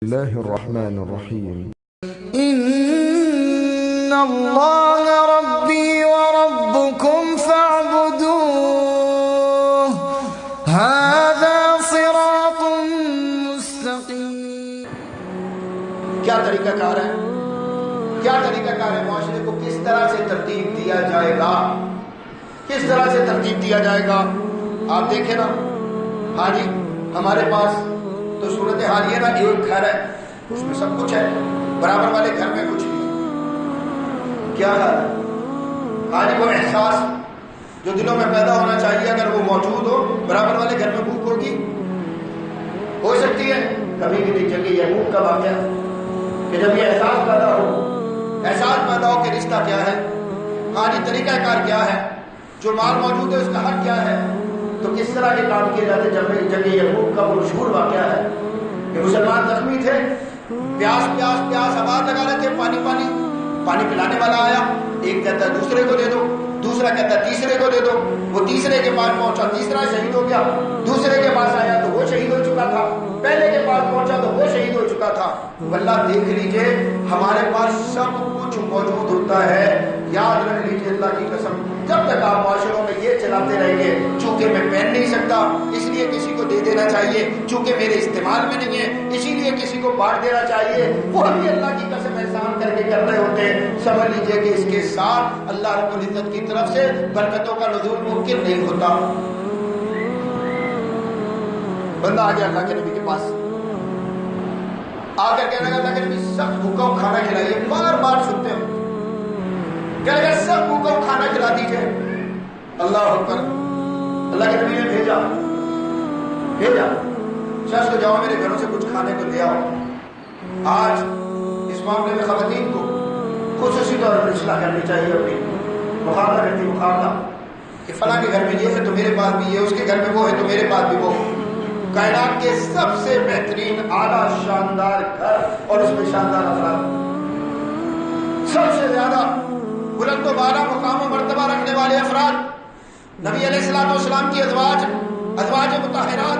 الله الرحمن الرحيم إن الله ربي وربكم فاعبدوه هذا صراط مستقيم. کیا طریقہ کار ہے؟ کیا طریقہ کار ہے؟ معاشرے کو کس طرح سے ترتیب دیا جائے گا؟ کس طرح سے ترتیب دیا جائے گا؟ آپ دیکھیں نا، ہاں جی، ہمارے پاس تو صورت حال یہ نا، ایک گھر ہے، اس میں سب کچھ ہے، برابر والے گھر میں کچھ نہیں. کیا حال ہے؟ ہاں جی، وہ احساس جو دلوں میں پیدا ہونا چاہیے، اگر وہ موجود ہو، برابر والے گھر میں بھوک ہوگی، ہو سکتی ہے. کبھی بھی نہیں چلی یہ بھوک کا واقعہ کہ جب یہ احساس پیدا ہو کہ رشتہ کیا ہے، ہاں جی، طریقہ کار کیا ہے، جو مال موجود ہے اس کا حق کیا ہے، تو کس طرح کے کام کیے جاتے. جب جنگ یرموک کا وہ مشہور واقعہ ہے کہ مسلمان زخمی تھے، پیاس آواز لگا رہے تھے، پانی پلانے والا آیا، ایک کہتا ہے دوسرے کو دے دو، دوسرا کہتا ہے تیسرے کو دے دو. وہ تیسرے کے پاس پہنچا، تیسرا شہید ہو گیا. دوسرے کے پاس آیا تو وہ شہید ہو چکا تھا. پہلے کے پاس پہنچا تو وہ شہید ہو چکا تھا. اللہ دیکھ لیجئے، ہمارے پاس سب کچھ موجود ہوتا ہے. یاد رکھ لیجئے اللہ کی قسم، جب تک آپ معاشروں میں یہ چلاتے رہیں گے، چونکہ میں پہن نہیں سکتا اس لیے کسی کو دے دینا چاہیے، چونکہ میرے استعمال میں نہیں ہے اسی لیے کسی کو بانٹ دینا چاہیے، وہ بھی اللہ کی قسم احسان کر کے کر رہے ہوتے ہیں. سمجھ لیجئے کہ اس کے ساتھ اللہ رب العزت کی طرف سے برکتوں کا نزول ممکن نہیں ہوتا. بندہ آ گیا اللہ کے نبی کے پاس، آ کر کہنے لگا اللہ کے نبی سخت بھوکا ہوں، کھانا کھلائیے. بار سنتے ہو کہنے لگا سخت بھوکا ہوں، کھانا کھلا دیجیے. اللہ اکبر. اللہ کے نبی نے بھیجا شخص کو، جاؤ میرے گھروں سے کچھ کھانے کو لے آؤ. آج اس معاملے میں خواتین کو خصوصی طور پر اصلاح کرنی چاہیے، اپنی مقابلہ کہ فلاں کے گھر میں یہ ہے تو میرے پاس بھی یہ، اس کے گھر میں وہ ہے تو میرے پاس بھی وہ. کائنات کے سب سے بہترین اعلیٰ شاندار گھر اور اس میں شاندار افراد، سب سے زیادہ بلند و بالا مقام و مرتبہ رکھنے والے افراد، نبی علیہ الصلوۃ والسلام کی ازواج مطہرات،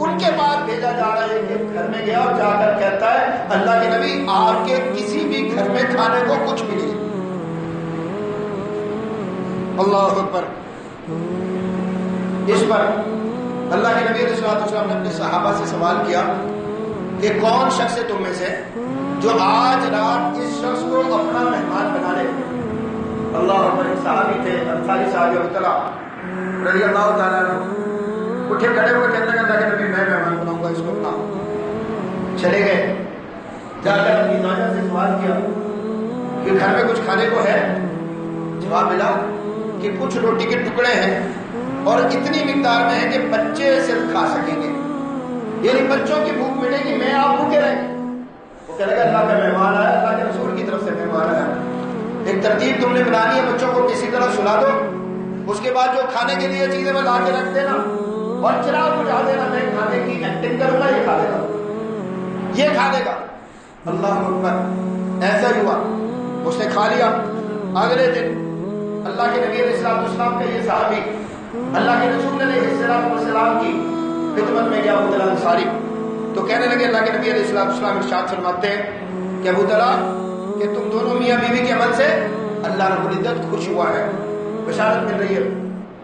ان کے پاس بھیجا جا رہا ہے. کہ گھر میں گیا اور جا کر کہتا ہے اللہ کے نبی آپ کے کسی بھی گھر میں کھانے کو کچھ بھی نہیں. اللہ اکبر. اس پر اللہ کے نبی علیہ الصلوۃ والسلام نے اپنے صحابہ سے سوال کیا کہ کون شخص ہے تم میں سے جو آج رات اس شخص کو اپنا مہمان بنا لے. اللہ اکبر. ایک صحابی تھے، انصاری صحابی ابو طلحہ رضی اللہ تعالیٰ عنہ، اٹھے کھڑے ہوئے کہنے لگے اللہ کے نبی میں مہمان بناؤں گا اس کو اپنا. چلے گئے، جا کر اپنی زوجہ سے سوال کیا کہ گھر میں کچھ کھانے کو ہے؟ جواب ملا کہ کچھ روٹی کے ٹکڑے ہیں اور اتنی مقدار میں ہے کہ بچے صرف کھا سکیں گے، یعنی بچوں کی بھوک مٹے گی، میں آپ بھوکے رہیں گے. وہ کہنے لگا اللہ کا مہمان آیا، اللہ کے رسول کی طرف سے مہمان آیا. ایک ترتیب تم نے بنانی ہے، بچوں کو کسی طرح سلا دو، اس کے بعد جو کھانے کے لیے چیزیں وہ لا کے رکھ دینا اور چراغ بجھا دینا، میں کھانے کی ایکٹنگ کروں گا، یہ کھا لے گا، یہ کھا لے گا. اللہ اکبر. ایسا ہی ہوا، اس نے کھا لیا. اگلے دن اللہ کے نبی علیہ السلام کا یہ صحابی اللہ کے رسول علیہ السلام کی خدمت میں گیا، ابو طلحہ انصاری. تو کہنے لگے اللہ کے نبی علیہ السلام ارشاد فرماتے ہیں کہ ابو طلحہ کہ تم دونوں میاں بیوی کے عمل سے اللہ رب العزت خوش ہوا ہے. بشارت مل رہی ہے،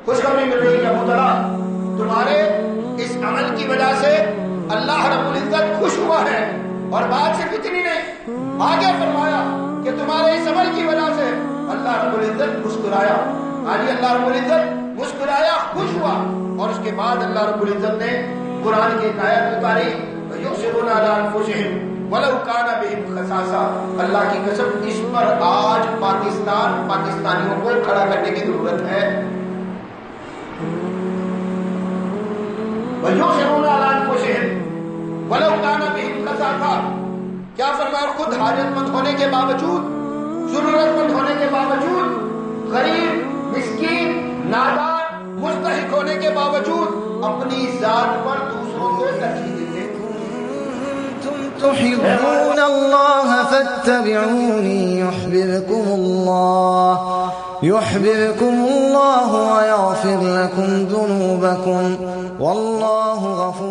خوشخبری مل رہی ہے کہ ابو طلحہ تمہارے اس عمل کی وجہ سے اللہ رب العزت خوش ہوا ہے. اور بات صرف اتنی نہیں، آگے فرمایا کہ تمہارے اس عمل کی وجہ سے اللہ رب العزت مسکرایا. آج اللہ رب العزت مسکرایا، خوش ہوا. اور اس کے بعد اللہ رب العزت نے قرآن کی ایک آیت اتاری، یؤثرون علی انفسہم ولو کان بہم خصاصہ. اللہ کی قسم اس پر آج پاکستانیوں کو کھڑا کرنے کی ضرورت ہے. وَيُؤْثِرُونَ عَلَىٰ أَنفُسِهِمْ وَلَوْ كَانَ بِهِمْ خَصَاصَةٌ. کیا فرمایا؟ خود حاجت مند ہونے کے باوجود، ضرورت مند ہونے کے باوجود، غریب، مسکین، نادار، مستحق ہونے کے باوجود اپنی ذات پر دوسروں کو ترجیح دیتے. تحبون الله فاتبعوني يحببكم الله ويغفر لكم ذنوبكم والله غفور